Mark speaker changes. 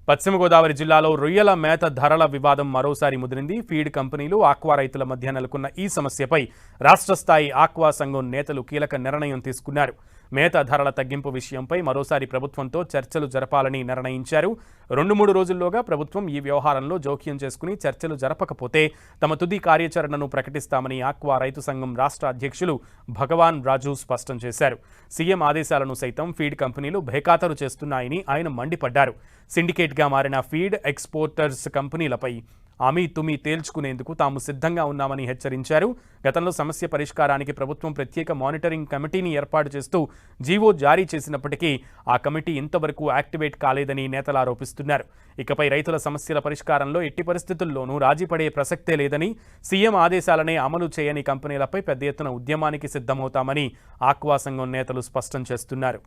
Speaker 1: పశ్చిమ గోదావరి జిల్లాలో రొయ్యల మేత ధరల వివాదం మరోసారి ముదిరింది. ఫీడ్ కంపెనీలు, ఆక్వా రైతుల మధ్య నెలకొన్న ఈ సమస్యపై రాష్ట్ర స్థాయి ఆక్వా సంఘం నేతలు కీలక నిర్ణయం తీసుకున్నారు. మేత ధరల తగ్గింపు విషయంపై మరోసారి ప్రభుత్వంతో చర్చలు జరపాలని నిర్ణయించారు. 2-3 రోజుల్లోగా ప్రభుత్వం ఈ వ్యవహారంలో జోక్యం చేసుకుని చర్చలు జరపకపోతే తమ తుది కార్యాచరణను ప్రకటిస్తామని ఆక్వా రైతు సంఘం రాష్ట్ర అధ్యక్షులు భగవాన్ రాజు స్పష్టం చేశారు. సీఎం ఆదేశాలను సైతం ఫీడ్ కంపెనీలు బేఖాతరు చేస్తున్నాయని ఆయన మండిపడ్డారు. సిండికేట్గా మారిన ఫీడ్ ఎక్స్పోర్టర్స్ కంపెనీలపై తుమి తేల్చుకునేందుకు తాము సిద్ధంగా ఉన్నామని హెచ్చరించారు. గతంలో సమస్య పరిష్కారానికి ప్రభుత్వం ప్రత్యేక మానిటరింగ్ కమిటీని ఏర్పాటు చేస్తూ జీవో జారీ చేసినప్పటికీ ఆ కమిటీ ఇంతవరకు యాక్టివేట్ కాలేదని నేతలు ఆరోపిస్తున్నారు. ఇకపై రైతుల సమస్యల పరిష్కారంలో ఎట్టి పరిస్థితుల్లోనూ రాజీ పడే ప్రసక్తే లేదని, సీఎం ఆదేశాలనే అమలు చేయని కంపెనీలపై పెద్ద ఎత్తున ఉద్యమానికి సిద్ధమవుతామని ఆక్వా సంఘం నేతలు స్పష్టం చేస్తున్నారు.